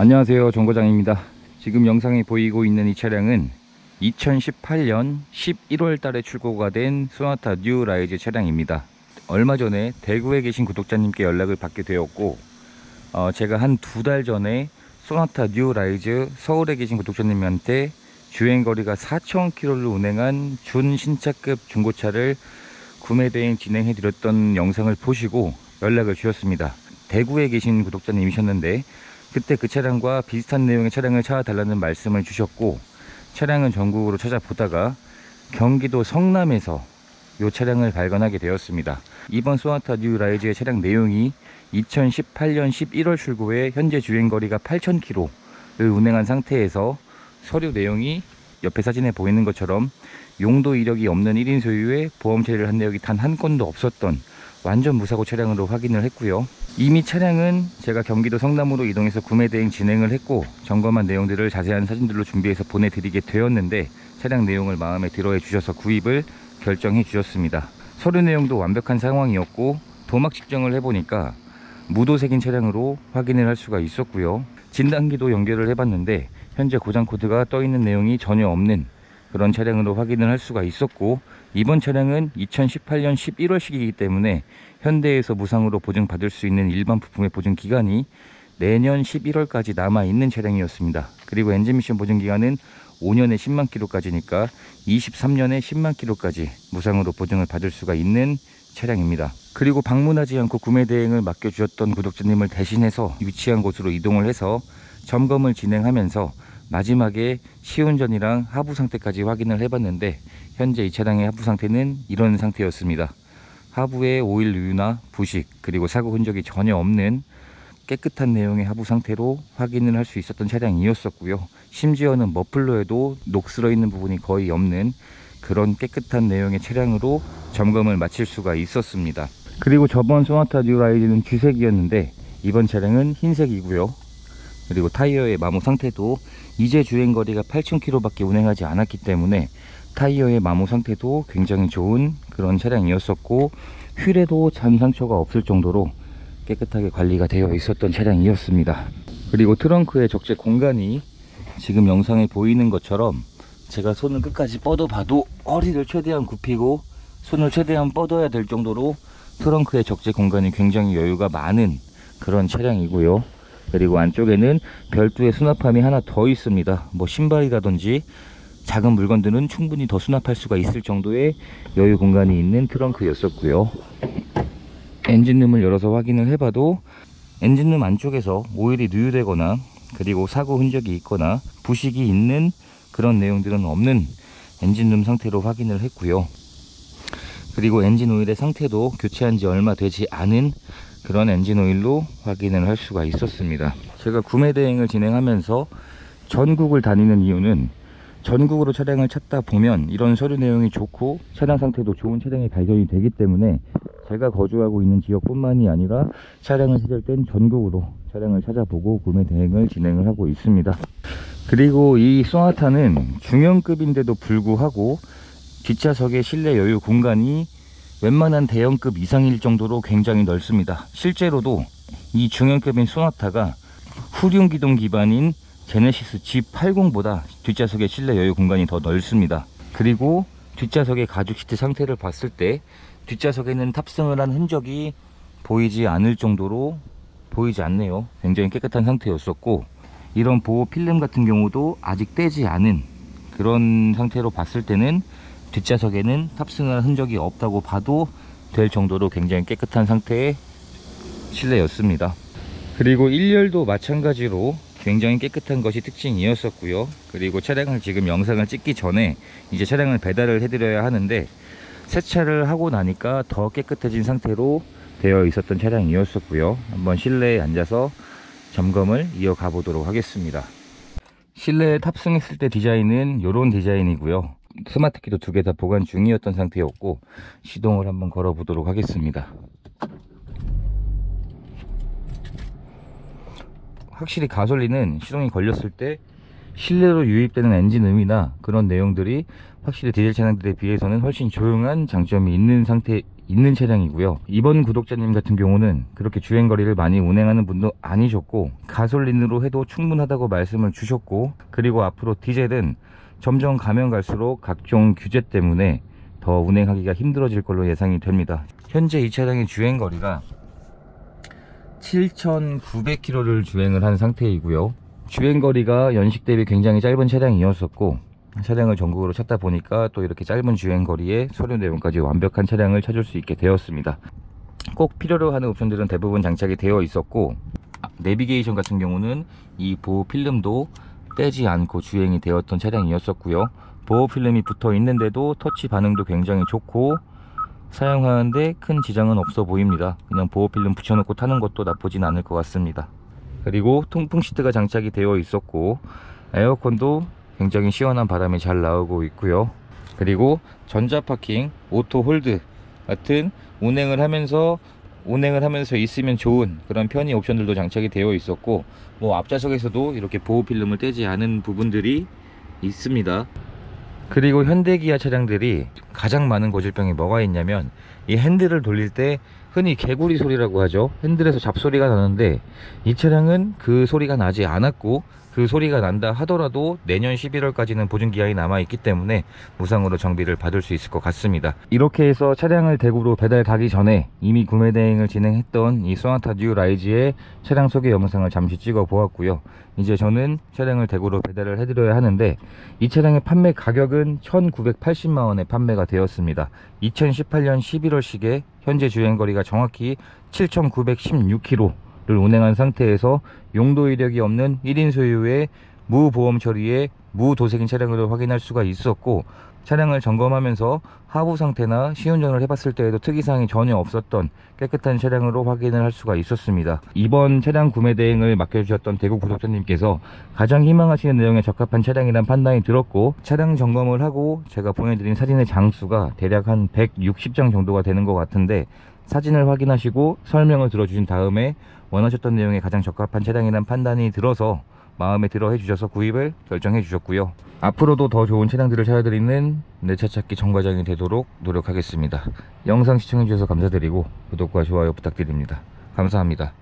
안녕하세요, 정거장입니다. 지금 영상에 보이고 있는 이 차량은 2018년 11월 달에 출고가 된 소나타 뉴 라이즈 차량입니다. 얼마 전에 대구에 계신 구독자님께 연락을 받게 되었고, 제가 한 2달 전에 소나타 뉴 라이즈 서울에 계신 구독자님한테 주행거리가 4,000km를 운행한 준신차급 중고차를 구매 대행 진행해 드렸던 영상을 보시고 연락을 주셨습니다. 대구에 계신 구독자님이셨는데 그때 그 차량과 비슷한 내용의 차량을 찾아달라는 말씀을 주셨고, 차량은 전국으로 찾아보다가 경기도 성남에서 이 차량을 발견하게 되었습니다. 이번 소나타 뉴 라이즈의 차량 내용이 2018년 11월 출고에 현재 주행거리가 8,000km를 운행한 상태에서 서류 내용이 옆에 사진에 보이는 것처럼 용도 이력이 없는 1인 소유의 보험 처리를 한 내역이 단 한 건도 없었던 완전 무사고 차량으로 확인을 했고요. 이미 차량은 제가 경기도 성남으로 이동해서 구매 대행 진행을 했고, 점검한 내용들을 자세한 사진들로 준비해서 보내드리게 되었는데 차량 내용을 마음에 들어 해주셔서 구입을 결정해 주셨습니다. 서류 내용도 완벽한 상황이었고, 도막 측정을 해보니까 무도색인 차량으로 확인을 할 수가 있었고요. 진단기도 연결을 해봤는데 현재 고장 코드가 떠 있는 내용이 전혀 없는 그런 차량으로 확인을 할 수가 있었고, 이번 차량은 2018년 11월식이기 때문에 현대에서 무상으로 보증받을 수 있는 일반 부품의 보증 기간이 내년 11월까지 남아있는 차량이었습니다. 그리고 엔진 미션 보증 기간은 5년에 10만 킬로까지니까 23년에 10만 킬로까지 무상으로 보증을 받을 수가 있는 차량입니다. 그리고 방문하지 않고 구매 대행을 맡겨주셨던 구독자님을 대신해서 위치한 곳으로 이동을 해서 점검을 진행하면서 마지막에 시운전이랑 하부 상태까지 확인을 해봤는데 현재 이 차량의 하부 상태는 이런 상태였습니다. 하부에 오일 누유나 부식 그리고 사고 흔적이 전혀 없는 깨끗한 내용의 하부 상태로 확인을 할 수 있었던 차량이었었고요. 심지어는 머플러에도 녹슬어 있는 부분이 거의 없는 그런 깨끗한 내용의 차량으로 점검을 마칠 수가 있었습니다. 그리고 저번 소나타 뉴 라이즈는 주색이었는데 이번 차량은 흰색이고요. 그리고 타이어의 마모 상태도 이제 주행거리가 8,000km 밖에 운행하지 않았기 때문에 타이어의 마모 상태도 굉장히 좋은 그런 차량이었었고, 휠에도 잔 상처가 없을 정도로 깨끗하게 관리가 되어 있었던 차량이었습니다. 그리고 트렁크의 적재 공간이 지금 영상에 보이는 것처럼 제가 손을 끝까지 뻗어봐도 허리를 최대한 굽히고 손을 최대한 뻗어야 될 정도로 트렁크의 적재 공간이 굉장히 여유가 많은 그런 차량이고요. 그리고 안쪽에는 별도의 수납함이 하나 더 있습니다. 뭐 신발이라든지 작은 물건들은 충분히 더 수납할 수가 있을 정도의 여유 공간이 있는 트렁크였었고요. 엔진룸을 열어서 확인을 해봐도 엔진룸 안쪽에서 오일이 누유되거나 그리고 사고 흔적이 있거나 부식이 있는 그런 내용들은 없는 엔진룸 상태로 확인을 했고요. 그리고 엔진 오일의 상태도 교체한 지 얼마 되지 않은 그런 엔진 오일로 확인을 할 수가 있었습니다. 제가 구매 대행을 진행하면서 전국을 다니는 이유는 전국으로 차량을 찾다 보면 이런 서류 내용이 좋고 차량 상태도 좋은 차량이 발견이 되기 때문에 제가 거주하고 있는 지역뿐만이 아니라 차량을 찾을 땐 전국으로 차량을 찾아보고 구매 대행을 진행을 하고 있습니다. 그리고 이 소나타는 중형급인데도 불구하고 뒷좌석의 실내 여유 공간이 웬만한 대형급 이상일 정도로 굉장히 넓습니다. 실제로도 이 중형급인 소나타가 후륜 기동 기반인 제네시스 G80보다 뒷좌석의 실내 여유 공간이 더 넓습니다. 그리고 뒷좌석의 가죽 시트 상태를 봤을 때 뒷좌석에는 탑승을 한 흔적이 보이지 않을 정도로 보이지 않네요. 굉장히 깨끗한 상태였었고, 이런 보호 필름 같은 경우도 아직 떼지 않은 그런 상태로 봤을 때는 뒷좌석에는 탑승을 한 흔적이 없다고 봐도 될 정도로 굉장히 깨끗한 상태의 실내였습니다. 그리고 1열도 마찬가지로 굉장히 깨끗한 것이 특징이었었고요. 그리고 차량을 지금 영상을 찍기 전에 이제 차량을 배달을 해드려야 하는데 세차를 하고 나니까 더 깨끗해진 상태로 되어 있었던 차량이었었고요. 한번 실내에 앉아서 점검을 이어가 보도록 하겠습니다. 실내에 탑승했을 때 디자인은 이런 디자인이고요. 스마트키도 2개 다 보관 중이었던 상태였고, 시동을 한번 걸어 보도록 하겠습니다. 확실히 가솔린은 시동이 걸렸을 때 실내로 유입되는 엔진음이나 그런 내용들이 확실히 디젤 차량들에 비해서는 훨씬 조용한 장점이 있는 상태인 있는 차량이고요. 이번 구독자님 같은 경우는 그렇게 주행거리를 많이 운행하는 분도 아니셨고, 가솔린으로 해도 충분하다고 말씀을 주셨고, 그리고 앞으로 디젤은 점점 가면 갈수록 각종 규제 때문에 더 운행하기가 힘들어질 걸로 예상이 됩니다. 현재 이 차량의 주행거리가 7,900km를 주행을 한 상태이고요. 주행거리가 연식 대비 굉장히 짧은 차량이었었고, 차량을 전국으로 찾다 보니까 또 이렇게 짧은 주행거리에 서류 내용까지 완벽한 차량을 찾을 수 있게 되었습니다. 꼭 필요로 하는 옵션들은 대부분 장착이 되어 있었고, 내비게이션 같은 경우는 이 보호 필름도 떼지 않고 주행이 되었던 차량이었었고요. 보호 필름이 붙어 있는데도 터치 반응도 굉장히 좋고, 사용하는데 큰 지장은 없어 보입니다. 그냥 보호 필름 붙여놓고 타는 것도 나쁘진 않을 것 같습니다. 그리고 통풍 시트가 장착이 되어 있었고, 에어컨도 굉장히 시원한 바람이 잘 나오고 있고요. 그리고 전자파킹, 오토 홀드 같은 운행을 하면서 있으면 좋은 그런 편의 옵션들도 장착이 되어 있었고, 앞좌석에서도 이렇게 보호 필름을 떼지 않은 부분들이 있습니다. 그리고 현대기아 차량들이 가장 많은 고질병이 뭐가 있냐면, 이 핸들을 돌릴 때 흔히 개구리 소리라고 하죠. 핸들에서 잡소리가 나는데, 이 차량은 그 소리가 나지 않았고, 그 소리가 난다 하더라도 내년 11월까지는 보증기한이 남아있기 때문에 무상으로 정비를 받을 수 있을 것 같습니다. 이렇게 해서 차량을 대구로 배달 가기 전에 이미 구매 대행을 진행했던 이 소나타 뉴 라이즈의 차량 소개 영상을 잠시 찍어 보았고요. 이제 저는 차량을 대구로 배달을 해드려야 하는데, 이 차량의 판매 가격은 1,980만원에 판매가 되었습니다. 2018년 11월식에 현재 주행거리가 정확히 7,916km 를 운행한 상태에서 용도 이력이 없는 1인 소유의 무보험 처리의 무도색인 차량으로 확인할 수가 있었고, 차량을 점검하면서 하부 상태나 시운전을 해봤을 때에도 특이사항이 전혀 없었던 깨끗한 차량으로 확인을 할 수가 있었습니다. 이번 차량 구매 대행을 맡겨주셨던 대구 구독자님께서 가장 희망하시는 내용에 적합한 차량이란 판단이 들었고, 차량 점검을 하고 제가 보내드린 사진의 장수가 대략 한 160장 정도가 되는 것 같은데, 사진을 확인하시고 설명을 들어주신 다음에 원하셨던 내용에 가장 적합한 차량이란 판단이 들어서 마음에 들어 해주셔서 구입을 결정해 주셨고요. 앞으로도 더 좋은 차량들을 찾아드리는 내 차 찾기 정과장이 되도록 노력하겠습니다. 영상 시청해 주셔서 감사드리고 구독과 좋아요 부탁드립니다. 감사합니다.